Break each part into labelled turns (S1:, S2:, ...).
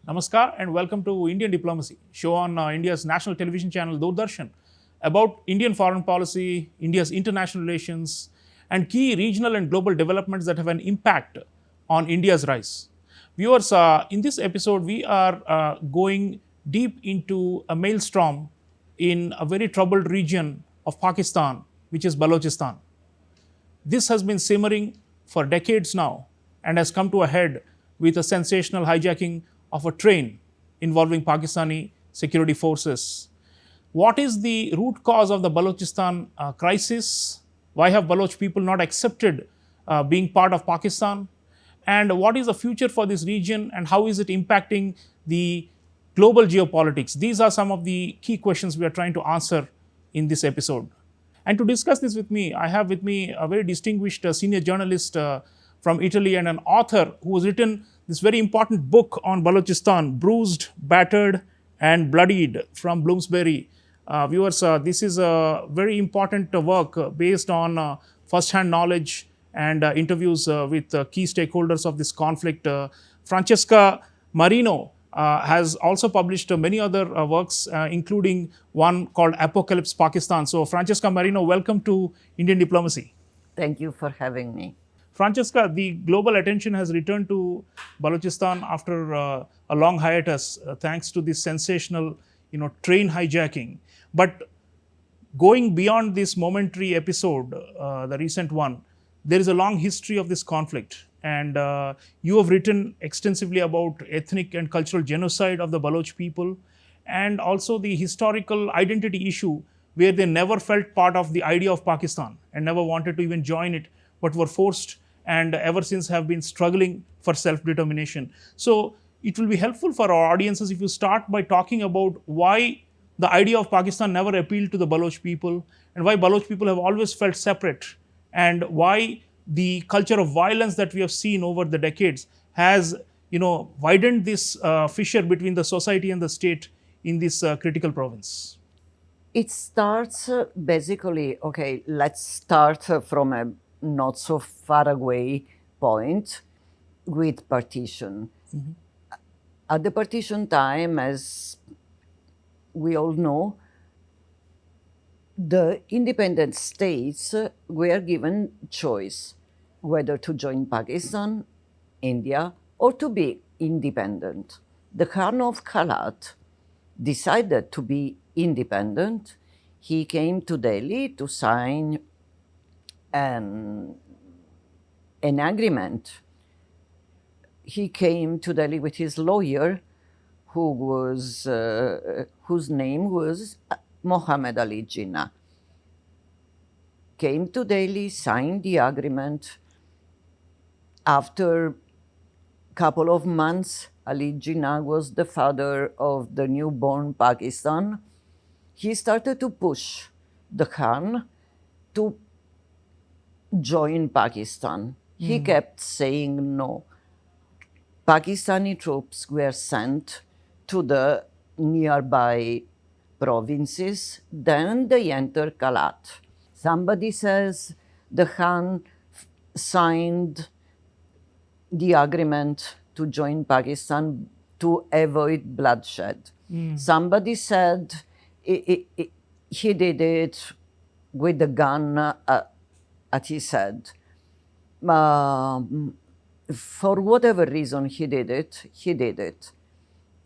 S1: Namaskar and welcome to Indian Diplomacy, show on India's national television channel Doordarshan about Indian foreign policy, India's international relations, and key regional and global developments that have an impact on India's rise. Viewers, in this episode, we are going deep into a maelstrom in a very troubled region of Pakistan, which is Balochistan. This has been simmering for decades now and has come to a head with a sensational hijacking of a train involving Pakistani security forces. What is the root cause of the Balochistan crisis? Why have Baloch people not accepted being part of Pakistan? And what is the future for this region and how is it impacting the global geopolitics? These are some of the key questions we are trying to answer in this episode. And to discuss this with me, I have with me a very distinguished senior journalist from Italy and an author who has written this very important book on Balochistan, Bruised, Battered and Bloodied from Bloomsbury. Viewers, this is a very important work based on first-hand knowledge and interviews with key stakeholders of this conflict. Francesca Marino has also published many other works, including one called Apocalypse Pakistan. So, Francesca Marino, welcome to Indian Diplomacy.
S2: Thank you for having me.
S1: Francesca, the global attention has returned to Balochistan after a long hiatus, thanks to this sensational, train hijacking. But going beyond this momentary episode, the recent one, there is a long history of this conflict. And you have written extensively about ethnic and cultural genocide of the Baloch people and also the historical identity issue where they never felt part of the idea of Pakistan and never wanted to even join it, but were forced and ever since have been struggling for self-determination. So it will be helpful for our audiences if you start by talking about why the idea of Pakistan never appealed to the Baloch people and why Baloch people have always felt separate and why the culture of violence that we have seen over the decades has widened this fissure between the society and the state in this critical province.
S2: It starts basically, okay, let's start from a not so far away point with partition. Mm-hmm. At the partition time, as we all know, the independent states were given choice whether to join Pakistan, India, or to be independent. The Khan of Khalat decided to be independent. He came to Delhi to sign an agreement. He came to Delhi with his lawyer, whose name was Mohammed Ali Jinnah. Came to Delhi, signed the agreement. After a couple of months, Ali Jinnah was the father of the newborn Pakistan. He started to push the Khan to join Pakistan. He kept saying no. Pakistani troops were sent to the nearby provinces. Then they entered Kalat. Somebody says the Khan signed the agreement to join Pakistan to avoid bloodshed. Somebody said he did it with the gun at his head. For whatever reason he did it.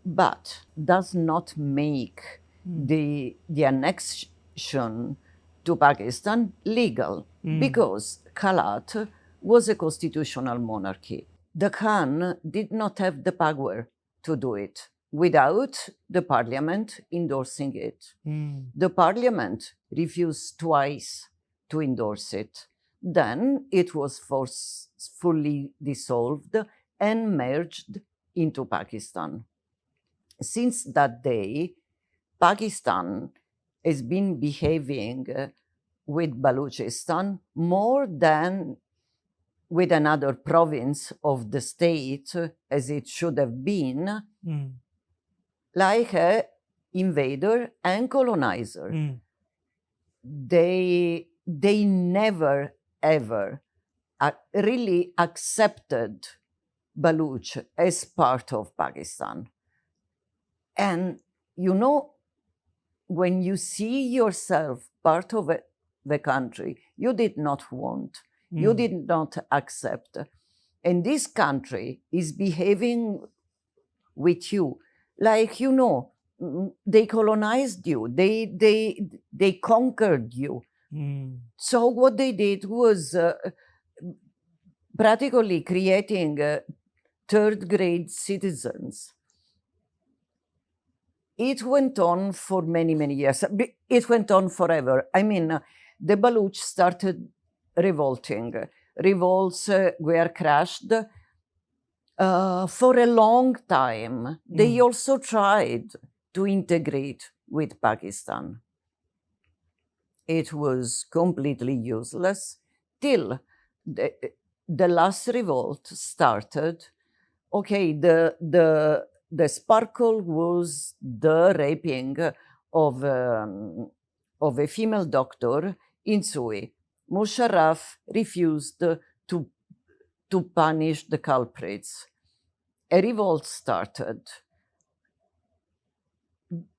S2: But does not make the annexion to Pakistan legal because Kalat was a constitutional monarchy. The Khan did not have the power to do it without the parliament endorsing it. The parliament refused twice to endorse it. Then it was forcefully dissolved and merged into Pakistan. Since that day, Pakistan has been behaving with Balochistan more than with another province of the state, as it should have been, like an invader and colonizer. They never, ever really accepted Baloch as part of Pakistan. And you know, when you see yourself part of the country you did not want, you did not accept, and this country is behaving with you like, you know, they colonized you, they conquered you. So what they did was practically creating third grade citizens. It went on for many, many years. It went on forever. I mean, the Baloch started revolting. Revolts were crushed for a long time. They also tried to integrate with Pakistan. It was completely useless till the last revolt started. Okay, the sparkle was the raping of a female doctor in Sui. Musharraf refused to punish the culprits. A revolt started.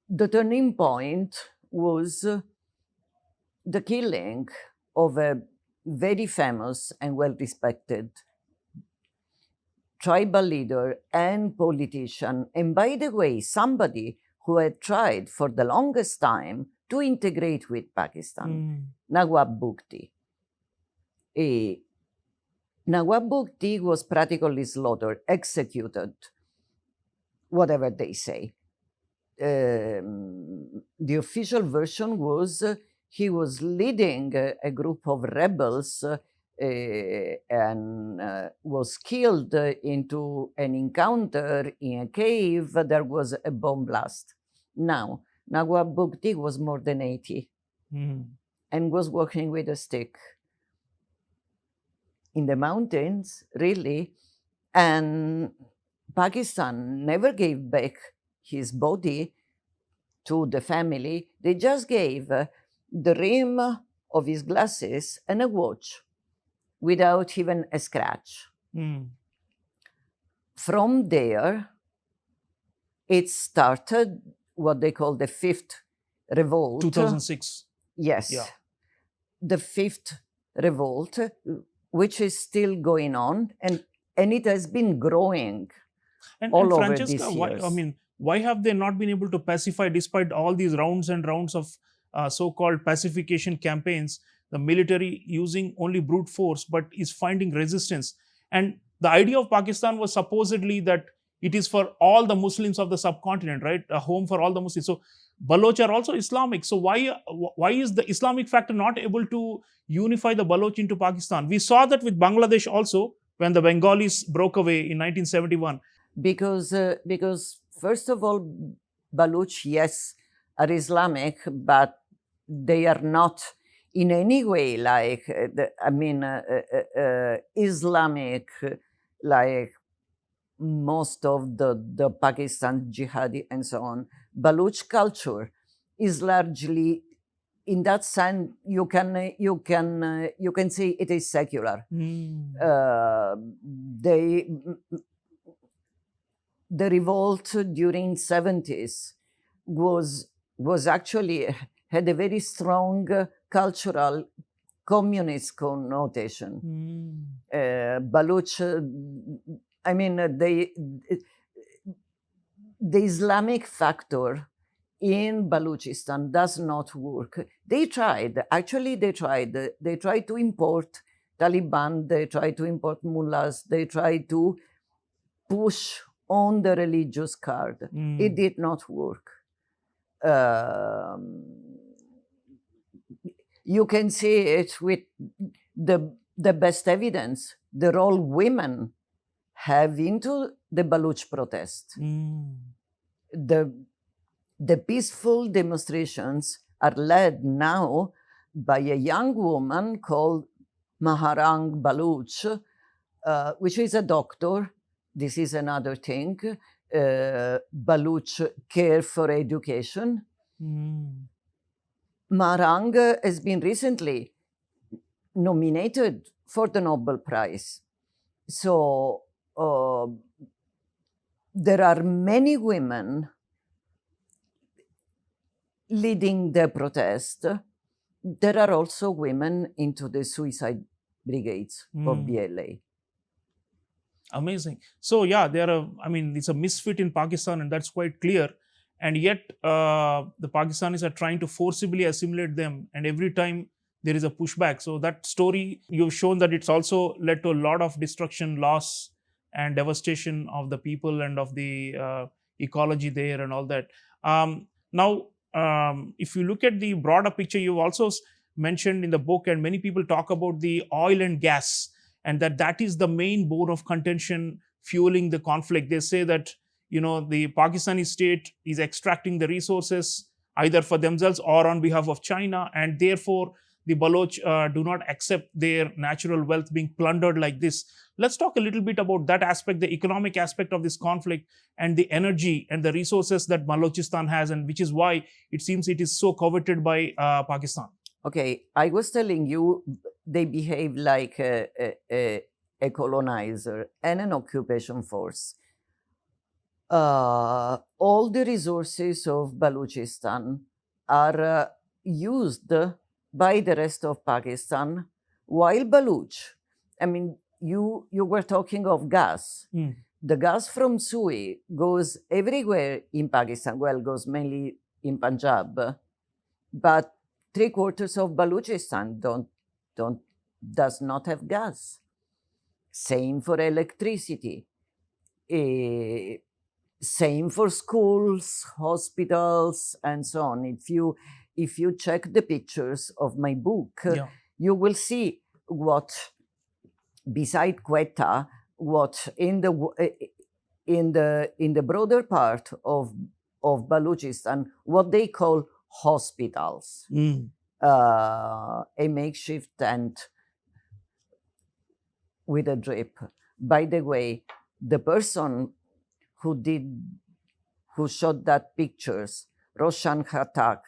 S2: The turning point was the killing of a very famous and well-respected tribal leader and politician, and by the way, somebody who had tried for the longest time to integrate with Pakistan, Nawab Bukti. Nawab Bukti was practically slaughtered, executed, whatever they say. The official version was he was leading a group of rebels and was killed into an encounter in a cave. There was a bomb blast. Now, Nawab Bukti was more than 80 and was walking with a stick in the mountains, really. And Pakistan never gave back his body to the family. They just gave the rim of his glasses and a watch without even a scratch. From there, it started what they call the fifth revolt.
S1: 2006.
S2: Yes.
S1: Yeah.
S2: The fifth revolt, which is still going on, and it has been growing all over
S1: Francesca,
S2: these years.
S1: why have they not been able to pacify despite all these rounds and rounds of so-called pacification campaigns? The military using only brute force, but is finding resistance. And the idea of Pakistan was supposedly that it is for all the Muslims of the subcontinent, right? A home for all the Muslims. So Baloch are also Islamic. So why is the Islamic factor not able to unify the Baloch into Pakistan? We saw that with Bangladesh also when the Bengalis broke away in 1971.
S2: Because first of all, Baloch, yes, are Islamic, but they are not in any way like, Islamic, like most of the Pakistan jihadi and so on. Baloch culture is largely, in that sense, you can say it is secular. The revolt during 70s was actually had a very strong cultural communist connotation. Baloch, the Islamic factor in Balochistan does not work. They tried to import Taliban, they tried to import mullahs, they tried to push on the religious card. It did not work. You can see it with the best evidence, the role women have into the Baloch protest. The peaceful demonstrations are led now by a young woman called Maharang Baloch, which is a doctor. This is another thing. Baloch Care for Education. Maharang has been recently nominated for the Nobel Prize. So there are many women leading the protest. There are also women into the suicide brigades of BLA.
S1: Amazing. So yeah, it's a misfit in Pakistan, and that's quite clear. And yet, the Pakistanis are trying to forcibly assimilate them, and every time there is a pushback. So that story, you've shown that it's also led to a lot of destruction, loss, and devastation of the people and of the ecology there and all that. Now, if you look at the broader picture, you've also mentioned in the book, and many people talk about the oil and gas, and that is the main bone of contention fueling the conflict. They say that the Pakistani state is extracting the resources either for themselves or on behalf of China, and therefore the Baloch do not accept their natural wealth being plundered like this. Let's talk a little bit about that aspect, the economic aspect of this conflict, and the energy and the resources that Balochistan has, and which is why it seems it is so coveted by Pakistan.
S2: Okay, I was telling you they behave like a colonizer and an occupation force. All the resources of Balochistan are used by the rest of Pakistan, while Baloch, you were talking of gas. The gas from Sui goes everywhere in Pakistan. Well, goes mainly in Punjab, but 3/4 of Balochistan does not have gas. Same for electricity. Same for schools, hospitals, and so on. If you check the pictures of my book, you will see what, beside Quetta, what in the broader part of Balochistan, what they call hospitals, a makeshift tent with a drip. By the way, the person who shot that pictures, Roshan Khattak,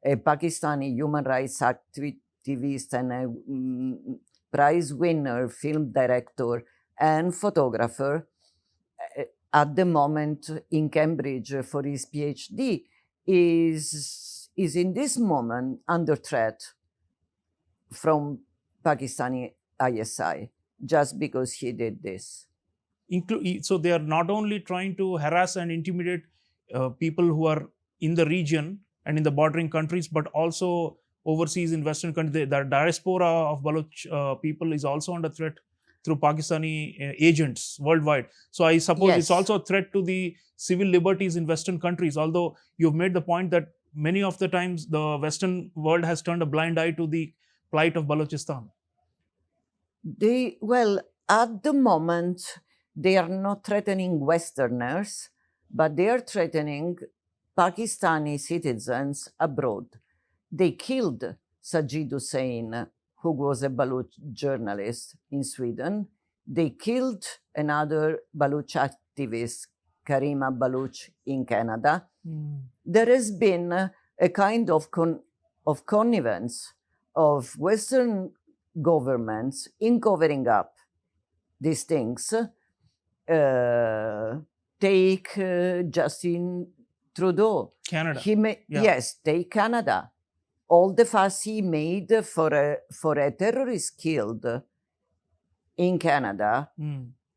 S2: a Pakistani human rights activist and a prize winner, film director and photographer, at the moment in Cambridge for his PhD, is in this moment under threat from Pakistani ISI just because he did this.
S1: So they are not only trying to harass and intimidate people who are in the region and in the bordering countries, but also overseas in Western countries. The diaspora of Baloch people is also under threat through Pakistani agents worldwide. So I suppose it's also a threat to the civil liberties in Western countries, although you've made the point that many of the times the Western world has turned a blind eye to the plight of Balochistan.
S2: At the moment, they are not threatening Westerners, but they are threatening Pakistani citizens abroad. They killed Sajid Hussain, who was a Baloch journalist in Sweden. They killed another Baloch activist, Karima Baloch, in Canada. There has been a kind of connivance of Western governments in covering up these things. Take Justin Trudeau.
S1: Canada.
S2: Yes, take Canada. All the fuss he made for a terrorist killed in Canada.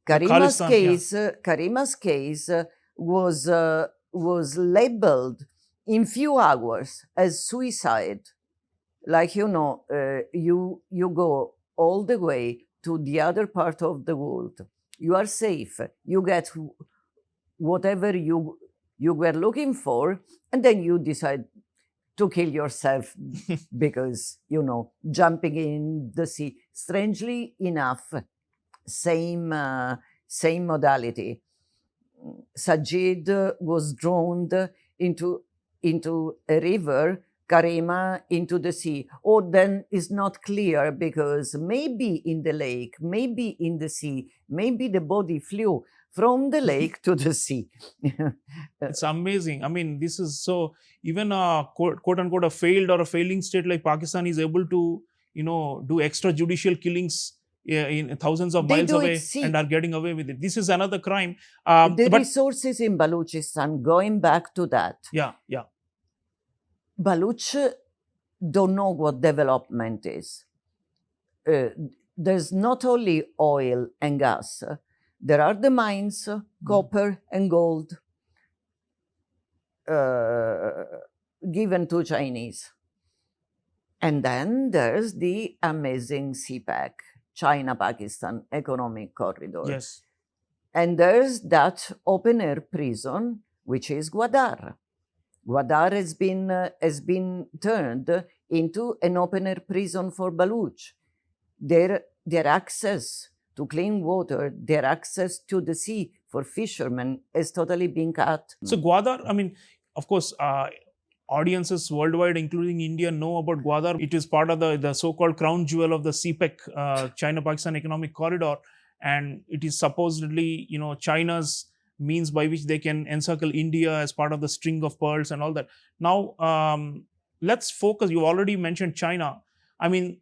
S2: Karima's case was labeled in few hours as suicide. Like, you go all the way to the other part of the world. You are safe. You get whatever you were looking for, and then you decide to kill yourself because, jumping in the sea. Strangely enough, same modality. Sajid was drowned into a river, Karima into the sea. Then it's not clear because maybe in the lake, maybe in the sea, maybe the body flew from the lake to the sea.
S1: It's amazing. This is so, even a quote unquote a failed or a failing state like Pakistan is able to, do extrajudicial killings in thousands of miles away and are getting away with it. This is another crime.
S2: The resources in Balochistan, going back to that.
S1: Yeah.
S2: Baloch don't know what development is. There's not only oil and gas, there are the mines, copper and gold, given to Chinese. And then there's the amazing CPEC, China-Pakistan Economic Corridor.
S1: Yes.
S2: And there's that open-air prison, which is Gwadar. Gwadar has been turned into an open-air prison for Baloch. Their access to clean water, their access to the sea for fishermen has totally been cut.
S1: So Gwadar, I mean, of course, audiences worldwide, including India, know about Gwadar. It is part of the so-called crown jewel of the CPEC, China-Pakistan Economic Corridor, and it is supposedly, China's means by which they can encircle India as part of the string of pearls and all that. Now, let's focus. You already mentioned China. I mean,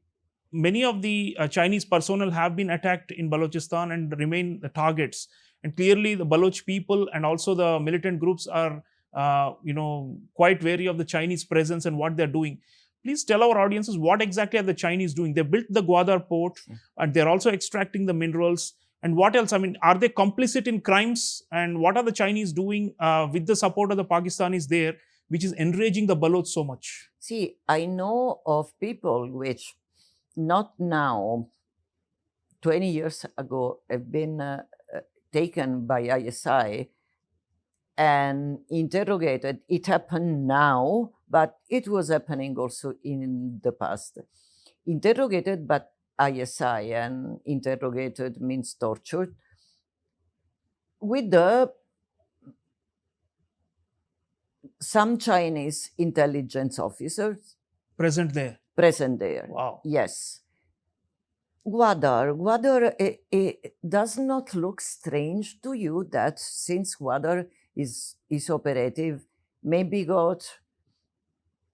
S1: many of the Chinese personnel have been attacked in Balochistan and remain the targets. And clearly, the Baloch people and also the militant groups are, quite wary of the Chinese presence and what they're doing. Please tell our audiences what exactly are the Chinese doing. They built the Gwadar port, and they're also extracting the minerals. And what else? I mean, are they complicit in crimes? And what are the Chinese doing with the support of the Pakistanis there, which is enraging the Baloch so much?
S2: See, I know of people which, not now, 20 years ago, have been taken by ISI and interrogated. It happened now, but it was happening also in the past. Interrogated by ISI, and interrogated means tortured, with some Chinese intelligence officers
S1: Present there.
S2: Wow. Yes. Gwadar, it does not look strange to you that since Gwadar is operative, maybe got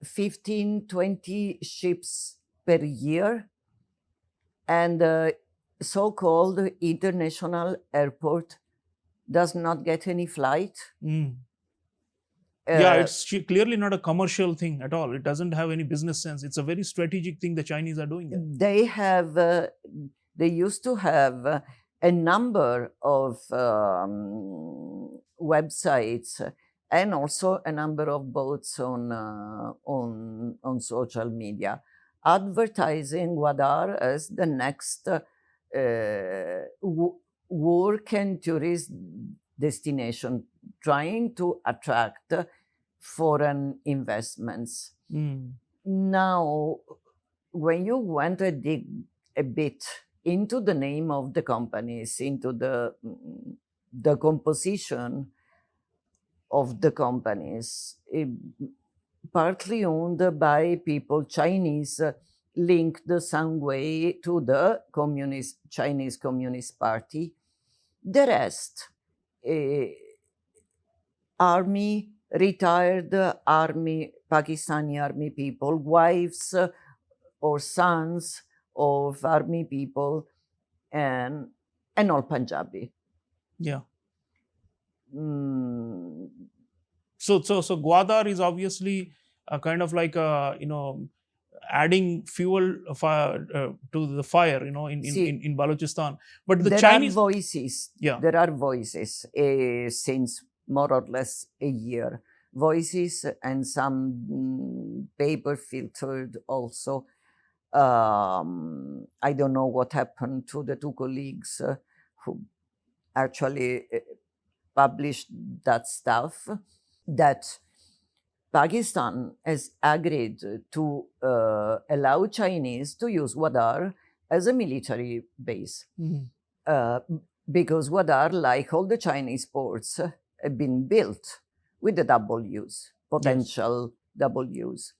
S2: 15, 20 ships per year, and the so-called international airport does not get any flight.
S1: It's clearly not a commercial thing at all. It doesn't have any business sense. It's a very strategic thing the Chinese are doing there.
S2: They used to have a number of websites and also a number of boats on social media advertising Gwadar as the next work and tourist destination, trying to attract foreign investments. Now, when you want to dig a bit into the name of the companies, into the composition of the companies, partly owned by people, Chinese, linked some way to the Chinese Communist Party. The rest, retired army, Pakistani army people, wives or sons of army people, and all Punjabi.
S1: Yeah. So Gwadar is obviously a kind of like adding fuel to the fire, in Balochistan. But the Chinese
S2: voices.
S1: Yeah.
S2: There are voices since more or less a year. Voices and some paper filtered also. I don't know what happened to the two colleagues who actually published that stuff, that Pakistan has agreed to allow Chinese to use Gwadar as a military base. Because Gwadar, like all the Chinese ports, have been built with the double use, potential double use.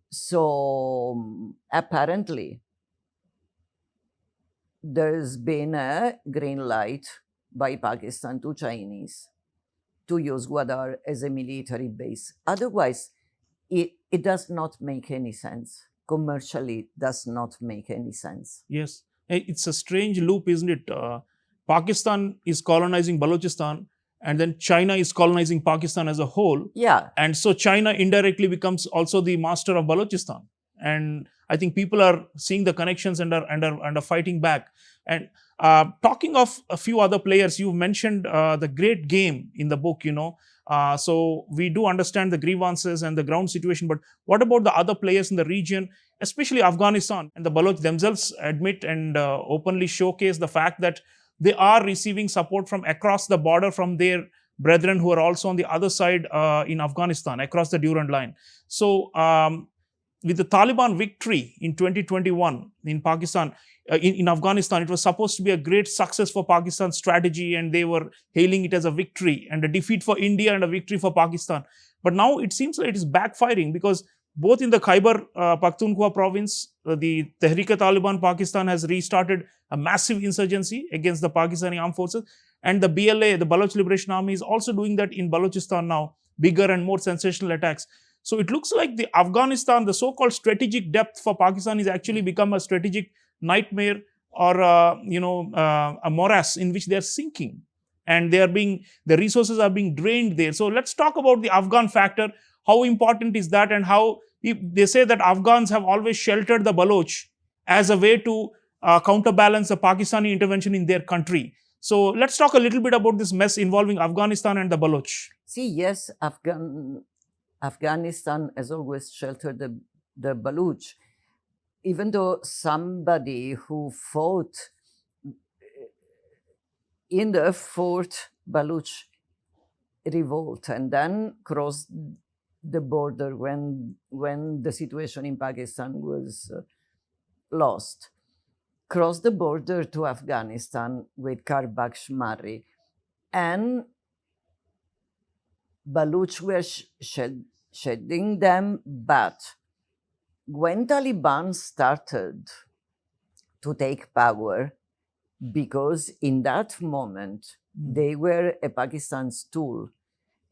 S2: So apparently, there's been a green light by Pakistan to Chinese to use Gwadar as a military base. Otherwise, it does not make any sense. Commercially, does not make any sense.
S1: Yes. It's a strange loop, isn't it? Pakistan is colonizing Balochistan, and then China is colonizing Pakistan as a whole.
S2: Yeah.
S1: And so China indirectly becomes also the master of Balochistan. And I think people are seeing the connections and are fighting back. And talking of a few other players, you mentioned the great game in the book, so we do understand the grievances and the ground situation, but what about the other players in the region, especially Afghanistan? And the Baloch themselves admit and openly showcase the fact that they are receiving support from across the border from their brethren who are also on the other side in Afghanistan, across the Durand line. So with the Taliban victory in 2021 in Pakistan, in Afghanistan, it was supposed to be a great success for Pakistan's strategy, and they were hailing it as a victory and a defeat for India and a victory for Pakistan. But now it seems like it is backfiring, because both in the Khyber Pakhtunkhwa province, the Tehrik-e-Taliban Pakistan has restarted a massive insurgency against the Pakistani armed forces, and the BLA, the Baloch Liberation Army, is also doing that in Balochistan now, bigger and more sensational attacks. So it looks like the Afghanistan, the so-called strategic depth for Pakistan, is actually become a strategic nightmare, or a morass in which they are sinking, and the resources are being drained there. So let's talk about the Afghan factor. How important is that, and how they say that Afghans have always sheltered the Baloch as a way to counterbalance the Pakistani intervention in their country. So let's talk a little bit about this mess involving Afghanistan and the Baloch.
S2: See, yes, Afghanistan has always sheltered the Baloch, even though somebody who fought in the fourth Baloch revolt and then crossed the border when the situation in Pakistan was lost, crossed the border to Afghanistan with Karbakh Shmari, and Baloch were shedding them, but when Taliban started to take power, because in that moment they were a Pakistan's tool,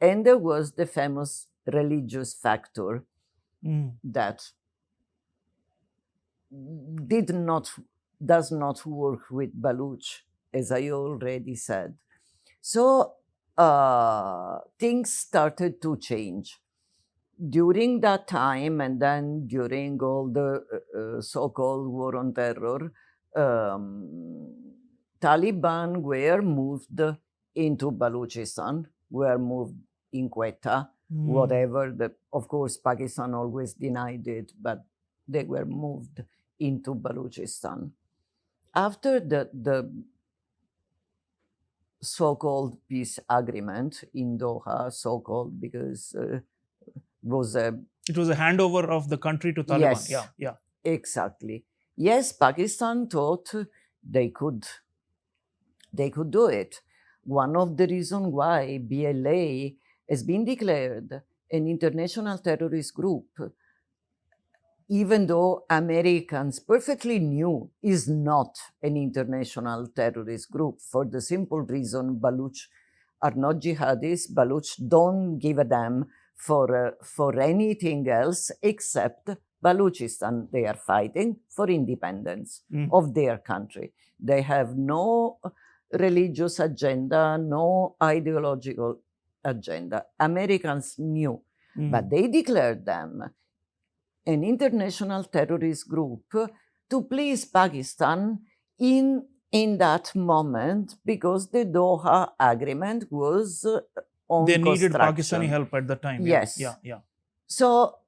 S2: and there was the famous religious factor that does not work with Baloch, as I already said. So things started to change during that time, and then during all the so-called war on terror. Taliban were moved into Balochistan, were moved in Quetta, whatever. Of course, Pakistan always denied it, but they were moved into Balochistan. After the so-called peace agreement in Doha, so-called because it was a
S1: handover of the country to Taliban.
S2: Yes,
S1: yeah,
S2: exactly. Yes, Pakistan thought they could do it. One of the reasons why BLA has been declared an international terrorist group, even though Americans perfectly knew is not an international terrorist group, for the simple reason Baloch are not jihadis. Baloch don't give a damn for anything else except Balochistan. They are fighting for independence of their country. They have no religious agenda, no ideological agenda. Americans knew, but they declared them an international terrorist group to please Pakistan in that moment, because the Doha agreement was on
S1: they needed
S2: construction.
S1: Pakistani help at the time.
S2: Yes.
S1: Yeah.
S2: So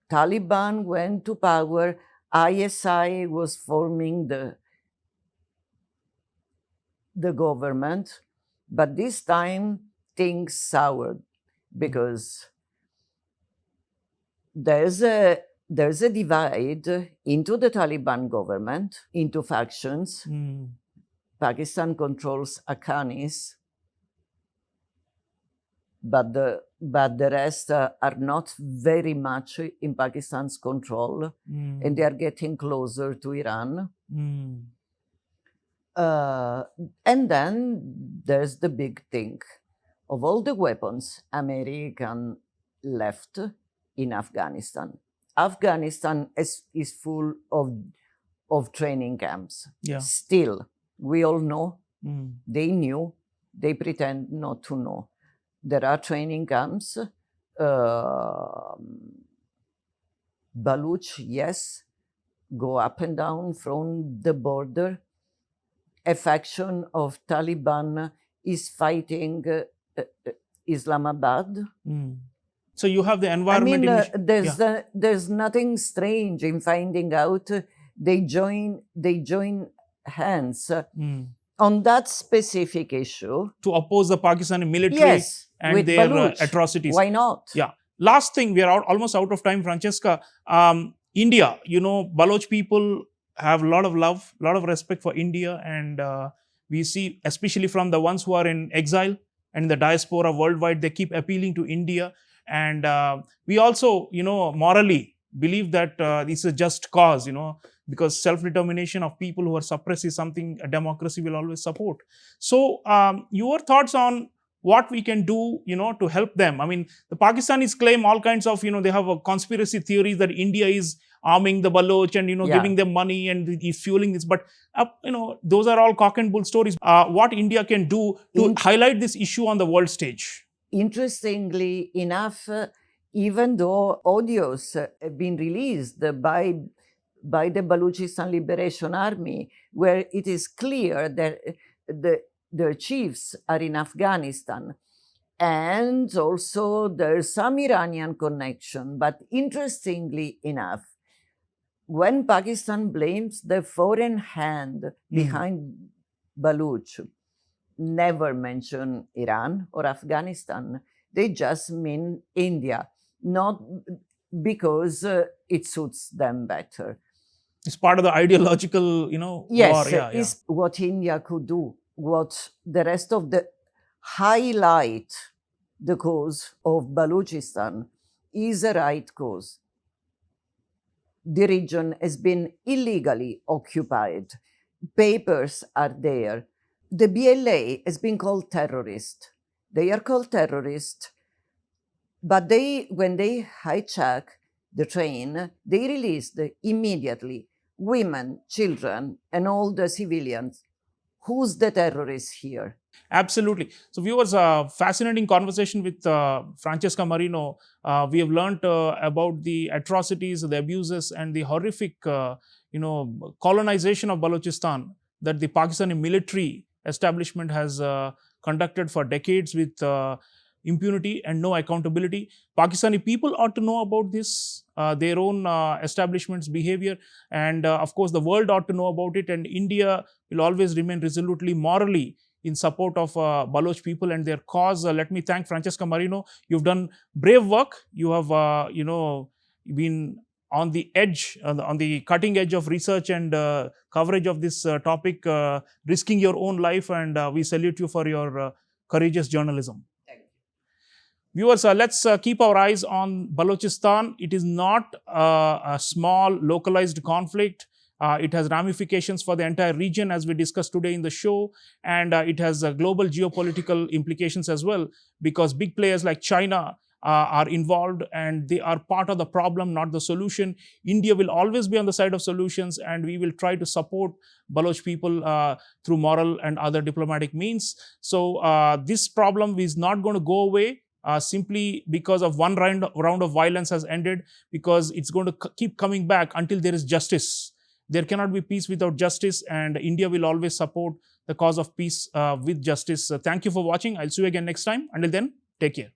S2: Taliban went to power. ISI was forming the government, but this time things soured, because there's a divide into the Taliban government, into factions. Pakistan controls Afghanis, but the rest are not very much in Pakistan's control, and they are getting closer to Iran. And then there's the big thing of all the weapons American left in Afghanistan. Afghanistan is full of training camps.
S1: Yeah.
S2: Still, we all know They knew, they pretend not to know. There are training camps. Baloch, yes, go up and down from the border. A faction of Taliban is fighting Islamabad.
S1: So you have the environment.
S2: I mean, there's nothing strange in finding out they join hands on that specific issue
S1: to oppose the Pakistani military,
S2: yes,
S1: and their atrocities.
S2: Why not?
S1: Yeah. Last thing, we are almost out of time, Francesca. India, Baloch people have a lot of love, a lot of respect for India, and we see, especially from the ones who are in exile and in the diaspora worldwide, they keep appealing to India. And we also, morally believe that this is a just cause, because self-determination of people who are suppressed is something a democracy will always support. So your thoughts on what we can do, to help them? I mean, the Pakistanis claim all kinds of, they have a conspiracy theories that India is arming the Baloch and, giving them money and is fueling this. But, those are all cock and bull stories. What India can do to highlight this issue on the world stage?
S2: Interestingly enough, even though audios have been released by the Balochistan Liberation Army, where it is clear that their chiefs are in Afghanistan, and also there's some Iranian connection. But interestingly enough, when Pakistan blames the foreign hand behind Baloch, never mention Iran or Afghanistan. They just mean India, not because it suits them better.
S1: It's part of the ideological,
S2: yes,
S1: war. Yeah,
S2: it's what India could do, what the rest of the highlight the cause of Balochistan is a right cause. The region has been illegally occupied. Papers are there. The BLA has been called terrorist. They are called terrorist, but when they hijack the train, they released immediately women, children, and all the civilians. Who's the terrorist here?
S1: Absolutely. So viewers, fascinating conversation with Francesca Marino. We have learned about the atrocities, the abuses, and the horrific, colonization of Balochistan that the Pakistani military establishment has conducted for decades with impunity and no accountability. Pakistani people ought to know about this, their own establishment's behavior, and of course the world ought to know about it, and India will always remain resolutely morally in support of Baloch people and their cause. Let me thank Francesca Marino. You've done brave work. You have, been on the edge, on the cutting edge of research and coverage of this topic, risking your own life, and we salute you for your courageous journalism.
S2: Thank you.
S1: Viewers, let's keep our eyes on Balochistan. It is not a small localized conflict. It has ramifications for the entire region, as we discussed today in the show, and it has global geopolitical implications as well, because big players like China are involved, and they are part of the problem, not the solution. India will always be on the side of solutions, and we will try to support Baloch people through moral and other diplomatic means. So this problem is not going to go away simply because of one round of violence has ended, because it's going to keep coming back until there is justice. There cannot be peace without justice, and India will always support the cause of peace with justice. Thank you for watching. I'll see you again next time. Until then, take care.